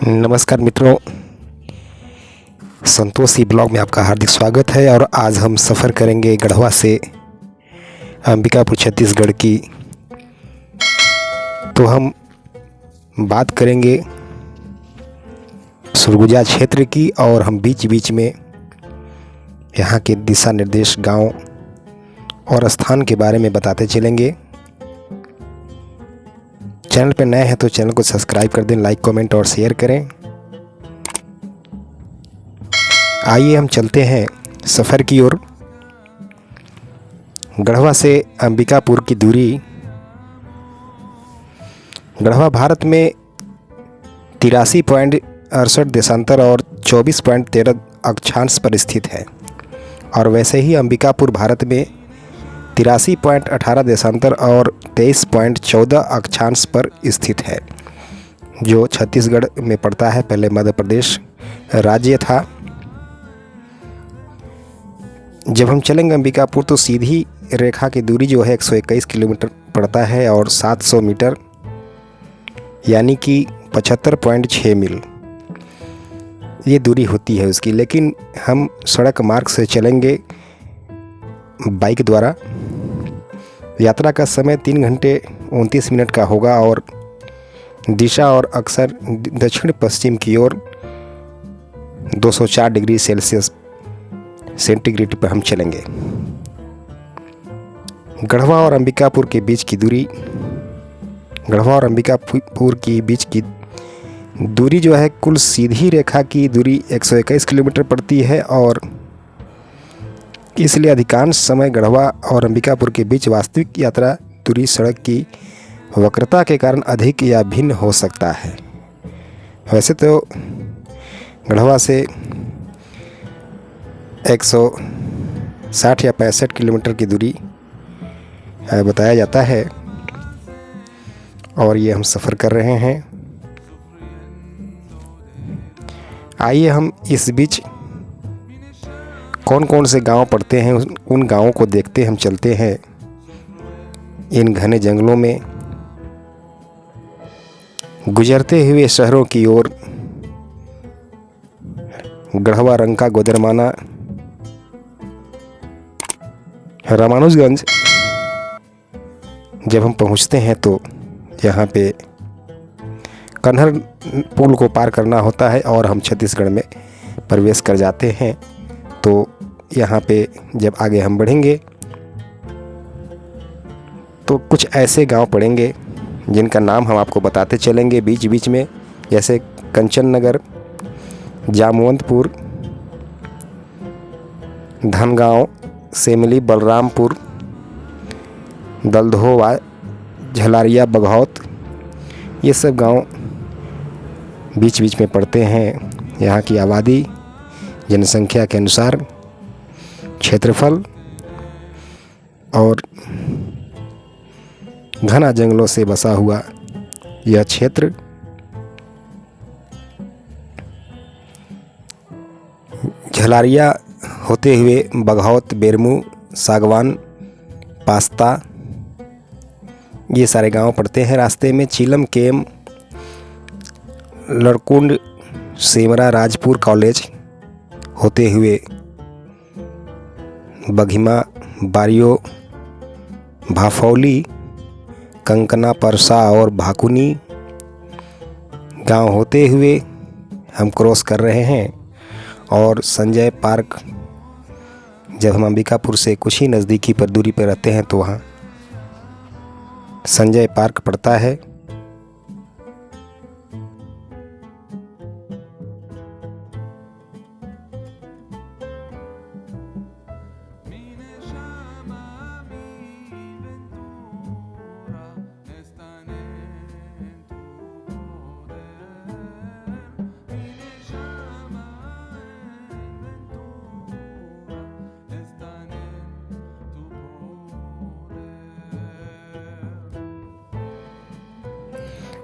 नमस्कार मित्रों, संतोषी ब्लॉग में आपका हार्दिक स्वागत है। और आज हम सफ़र करेंगे गढ़वा से अंबिकापुर छत्तीसगढ़ की। तो हम बात करेंगे सुरगुजा क्षेत्र की और हम बीच बीच में यहाँ के दिशा निर्देश, गांव और स्थान के बारे में बताते चलेंगे। चैनल पर नए हैं तो चैनल को सब्सक्राइब कर दें, लाइक, कमेंट और शेयर करें। आइए हम चलते हैं सफ़र की ओर। गढ़वा से अंबिकापुर की दूरी। गढ़वा भारत में 83.68 देशांतर और 24.13 अक्षांश पर स्थित है। और वैसे ही अंबिकापुर भारत में 83.18 देशांतर और 23.14 अक्षांश पर स्थित है, जो छत्तीसगढ़ में पड़ता है। पहले मध्य प्रदेश राज्य था। जब हम चलेंगे अंबिकापुर तो सीधी रेखा की दूरी जो है 121 किलोमीटर पड़ता है और 700 मीटर यानी कि 75.6 मील ये दूरी होती है उसकी। लेकिन हम सड़क मार्ग से चलेंगे बाइक द्वारा। यात्रा का समय 3 घंटे 29 मिनट का होगा और दिशा और अक्सर दक्षिण पश्चिम की ओर 204 डिग्री सेल्सियस सेंटीग्रेड पर हम चलेंगे। गढ़वा और अंबिकापुर के बीच की दूरी, गढ़वा और अंबिकापुर की बीच की दूरी जो है कुल सीधी रेखा की दूरी 121 किलोमीटर पड़ती है। और इसलिए अधिकांश समय गढ़वा और अंबिकापुर के बीच वास्तविक यात्रा दूरी सड़क की वक्रता के कारण अधिक या भिन्न हो सकता है। वैसे तो गढ़वा से 160 या 65 किलोमीटर की दूरी बताया जाता है और ये हम सफ़र कर रहे हैं। आइए हम इस बीच कौन कौन से गांव पड़ते हैं उन गांवों को देखते हम चलते हैं। इन घने जंगलों में गुजरते हुए शहरों की ओर गढ़वा, रंका, गोदरमाना, रामानुजगंज जब हम पहुंचते हैं तो यहाँ पे कन्हर पुल को पार करना होता है और हम छत्तीसगढ़ में प्रवेश कर जाते हैं। तो यहाँ पे जब आगे हम बढ़ेंगे तो कुछ ऐसे गांव पड़ेंगे जिनका नाम हम आपको बताते चलेंगे बीच बीच में, जैसे कंचन नगर, जामवंतपुर, धनगांव, सेमली, बलरामपुर, दलधोवा, झलारिया, बघौत, ये सब गांव बीच बीच में पड़ते हैं। यहाँ की आबादी जनसंख्या के अनुसार, क्षेत्रफल और घना जंगलों से बसा हुआ यह क्षेत्र झलारिया होते हुए बघौत, बेरमू, सागवान, पास्ता ये सारे गांव पड़ते हैं। रास्ते में चीलम, केम, लड़कुंड, सेमरा, राजपुर कॉलेज होते हुए बघिमा, बारियो, भाफौली, कंकना, परसा और भाकुनी गांव होते हुए हम क्रॉस कर रहे हैं। और संजय पार्क, जब हम अंबिकापुर से कुछ ही नज़दीकी पर दूरी पर रहते हैं तो वहाँ संजय पार्क पड़ता है।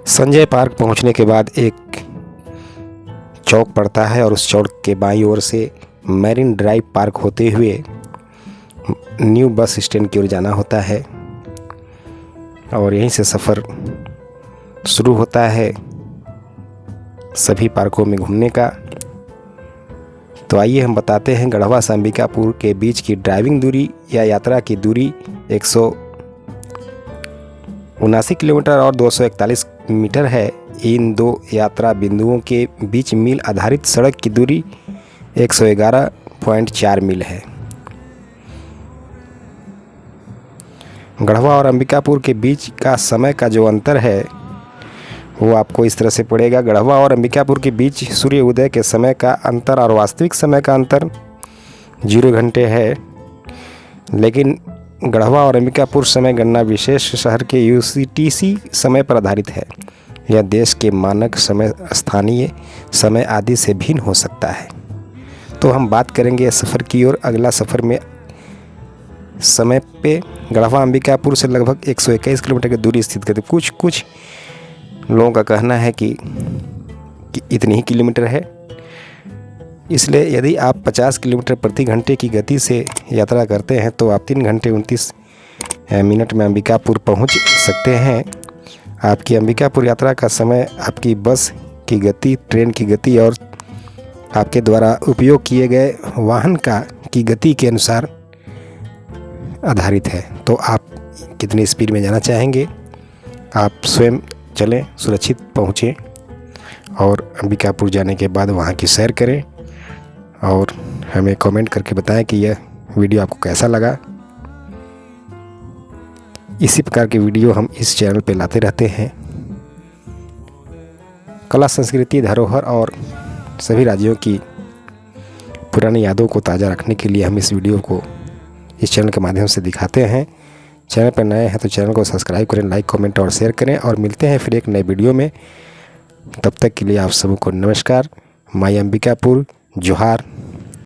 संजय पार्क पहुंचने के बाद एक चौक पड़ता है और उस चौक के बाईं ओर से मैरिन ड्राइव पार्क होते हुए न्यू बस स्टैंड की ओर जाना होता है। और यहीं से सफ़र शुरू होता है सभी पार्कों में घूमने का। तो आइए हम बताते हैं गढ़वा से अंबिकापुर के बीच की ड्राइविंग दूरी या यात्रा की दूरी 179 किलोमीटर और 241 मीटर है। इन दो यात्रा बिंदुओं के बीच मील आधारित सड़क की दूरी 111.4 मील है। गढ़वा और अंबिकापुर के बीच का समय का जो अंतर है वो आपको इस तरह से पड़ेगा। गढ़वा और अंबिकापुर के बीच सूर्य उदय के समय का अंतर और वास्तविक समय का अंतर 0 घंटे है, लेकिन गढ़वा और अंबिकापुर समय गणना विशेष शहर के UTC समय पर आधारित है। यह देश के मानक समय, स्थानीय समय आदि से भिन्न हो सकता है। तो हम बात करेंगे सफ़र की ओर। अगला सफ़र में समय पे गढ़वा अंबिकापुर से लगभग 121 किलोमीटर की दूरी स्थित करते। कुछ लोगों का कहना है कि इतनी ही किलोमीटर है। इसलिए यदि आप 50 किलोमीटर प्रति घंटे की गति से यात्रा करते हैं तो आप 3 घंटे 29 मिनट में अंबिकापुर पहुंच सकते हैं। आपकी अंबिकापुर यात्रा का समय आपकी बस की गति, ट्रेन की गति और आपके द्वारा उपयोग किए गए वाहन की गति के अनुसार आधारित है। तो आप कितनी स्पीड में जाना चाहेंगे, आप स्वयं चलें, सुरक्षित पहुँचें और अंबिकापुर जाने के बाद वहाँ की सैर करें और हमें कमेंट करके बताएं कि यह वीडियो आपको कैसा लगा। इसी प्रकार के वीडियो हम इस चैनल पे लाते रहते हैं। कला, संस्कृति, धरोहर और सभी राज्यों की पुरानी यादों को ताज़ा रखने के लिए हम इस वीडियो को इस चैनल के माध्यम से दिखाते हैं। चैनल पर नए हैं तो चैनल को सब्सक्राइब करें, लाइक, कमेंट और शेयर करें और मिलते हैं फिर एक नए वीडियो में। तब तक के लिए आप सबको नमस्कार। माई अंबिकापुर, जोहार।